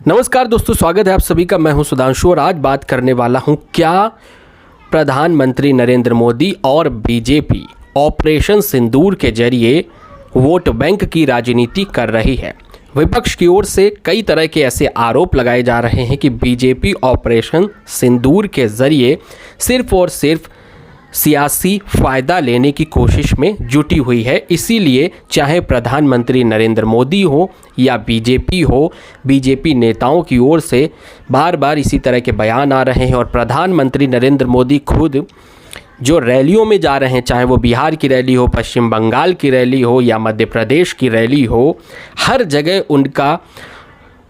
नमस्कार दोस्तों, स्वागत है आप सभी का। मैं हूं सुधांशु और आज बात करने वाला हूं क्या प्रधानमंत्री नरेंद्र मोदी और बीजेपी ऑपरेशन सिंदूर के जरिए वोट बैंक की राजनीति कर रही है। विपक्ष की ओर से कई तरह के ऐसे आरोप लगाए जा रहे हैं कि बीजेपी ऑपरेशन सिंदूर के जरिए सिर्फ और सिर्फ सियासी फ़ायदा लेने की कोशिश में जुटी हुई है। इसीलिए चाहे प्रधानमंत्री नरेंद्र मोदी हो या बीजेपी नेताओं की ओर से बार बार इसी तरह के बयान आ रहे हैं और प्रधानमंत्री नरेंद्र मोदी खुद जो रैलियों में जा रहे हैं, चाहे वो बिहार की रैली हो, पश्चिम बंगाल की रैली हो या मध्य प्रदेश की रैली हो, हर जगह उनका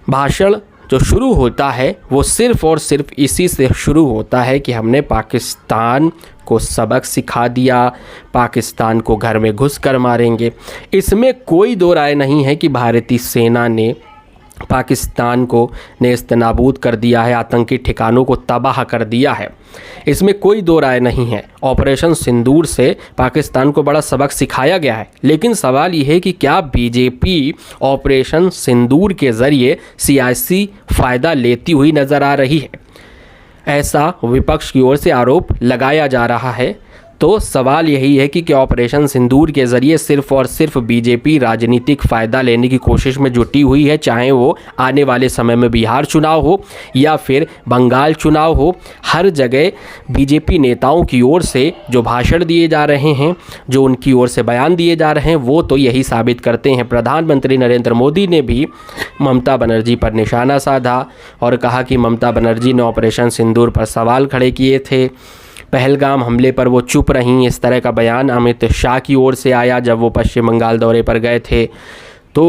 भाषण जो शुरू होता है वो सिर्फ़ और सिर्फ इसी से शुरू होता है कि हमने पाकिस्तान को सबक सिखा दिया, पाकिस्तान को घर में घुस कर मारेंगे। इसमें कोई दो राय नहीं है कि भारतीय सेना ने पाकिस्तान को नेस्तनाबूद कर दिया है, आतंकी ठिकानों को तबाह कर दिया है। इसमें कोई दो राय नहीं है। ऑपरेशन सिंदूर से पाकिस्तान को बड़ा सबक सिखाया गया है। लेकिन सवाल यह है कि क्या बीजेपी ऑपरेशन सिंदूर के ज़रिए सियासी फ़ायदा लेती हुई नज़र आ रही है? ऐसा विपक्ष की ओर से आरोप लगाया जा रहा है। तो सवाल यही है कि क्या ऑपरेशन सिंदूर के ज़रिए सिर्फ़ और सिर्फ बीजेपी राजनीतिक फ़ायदा लेने की कोशिश में जुटी हुई है, चाहे वो आने वाले समय में बिहार चुनाव हो या फिर बंगाल चुनाव हो। हर जगह बीजेपी नेताओं की ओर से जो भाषण दिए जा रहे हैं, जो उनकी ओर से बयान दिए जा रहे हैं, वो तो यही साबित करते हैं। प्रधानमंत्री नरेंद्र मोदी ने भी ममता बनर्जी पर निशाना साधा और कहा कि ममता बनर्जी ने ऑपरेशन सिंदूर पर सवाल खड़े किए थे, पहलगाम हमले पर वो चुप रहीं। इस तरह का बयान अमित शाह की ओर से आया जब वो पश्चिम बंगाल दौरे पर गए थे। तो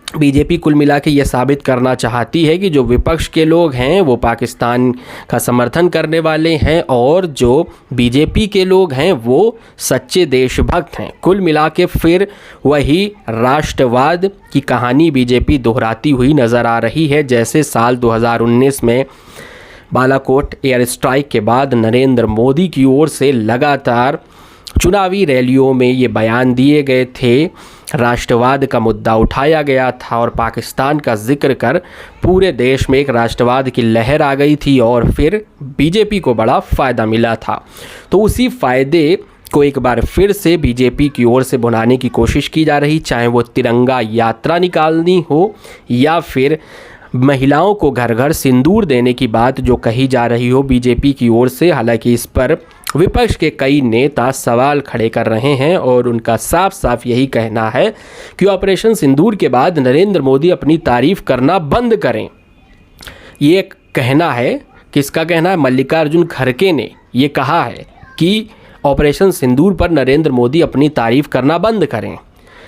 बीजेपी कुल मिला के ये साबित करना चाहती है कि जो विपक्ष के लोग हैं वो पाकिस्तान का समर्थन करने वाले हैं और जो बीजेपी के लोग हैं वो सच्चे देशभक्त हैं। कुल मिला के फिर वही राष्ट्रवाद की कहानी बीजेपी दोहराती हुई नज़र आ रही है। जैसे साल 2019 में बालाकोट एयर स्ट्राइक के बाद नरेंद्र मोदी की ओर से लगातार चुनावी रैलियों में ये बयान दिए गए थे, राष्ट्रवाद का मुद्दा उठाया गया था और पाकिस्तान का जिक्र कर पूरे देश में एक राष्ट्रवाद की लहर आ गई थी और फिर बीजेपी को बड़ा फ़ायदा मिला था। तो उसी फ़ायदे को एक बार फिर से बीजेपी की ओर से बुनाने की कोशिश की जा रही, चाहे वो तिरंगा यात्रा निकालनी हो या फिर महिलाओं को घर घर सिंदूर देने की बात जो कही जा रही हो बीजेपी की ओर से। हालांकि इस पर विपक्ष के कई नेता सवाल खड़े कर रहे हैं और उनका साफ साफ यही कहना है कि ऑपरेशन सिंदूर के बाद नरेंद्र मोदी अपनी तारीफ करना बंद करें। ये कहना है, किसका कहना है? मल्लिकार्जुन खड़गे ने ये कहा है कि ऑपरेशन सिंदूर पर नरेंद्र मोदी अपनी तारीफ करना बंद करें।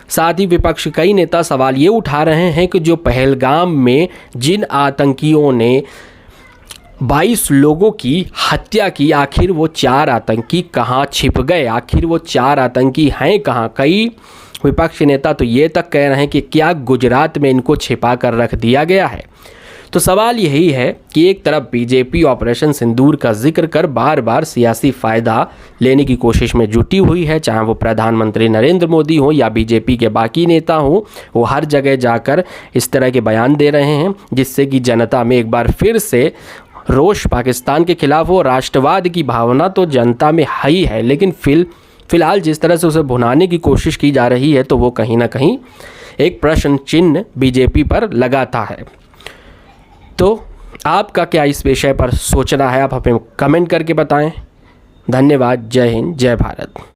साथ ही विपक्ष कई नेता सवाल ये उठा रहे हैं कि जो पहलगाम में जिन आतंकियों ने 22 लोगों की हत्या की, आखिर वो 4 आतंकी कहाँ छिप गए? आखिर वो 4 आतंकी हैं कहाँ? कई विपक्षी नेता तो ये तक कह रहे हैं कि क्या गुजरात में इनको छिपा कर रख दिया गया है? तो सवाल यही है कि एक तरफ बीजेपी ऑपरेशन सिंदूर का जिक्र कर बार बार सियासी फ़ायदा लेने की कोशिश में जुटी हुई है, चाहे वो प्रधानमंत्री नरेंद्र मोदी हो या बीजेपी के बाकी नेता हों, वो हर जगह जाकर इस तरह के बयान दे रहे हैं जिससे कि जनता में एक बार फिर से रोष पाकिस्तान के खिलाफ हो। राष्ट्रवाद की भावना तो जनता में ही है, लेकिन फिलहाल जिस तरह से उसे भुनाने की कोशिश की जा रही है तो वो कहीं ना कहीं एक प्रश्न चिन्ह बीजेपी पर लगाता है। तो आपका क्या इस विषय पर सोचना है? आप हमें कमेंट करके बताएं। धन्यवाद। जय हिंद, जय भारत।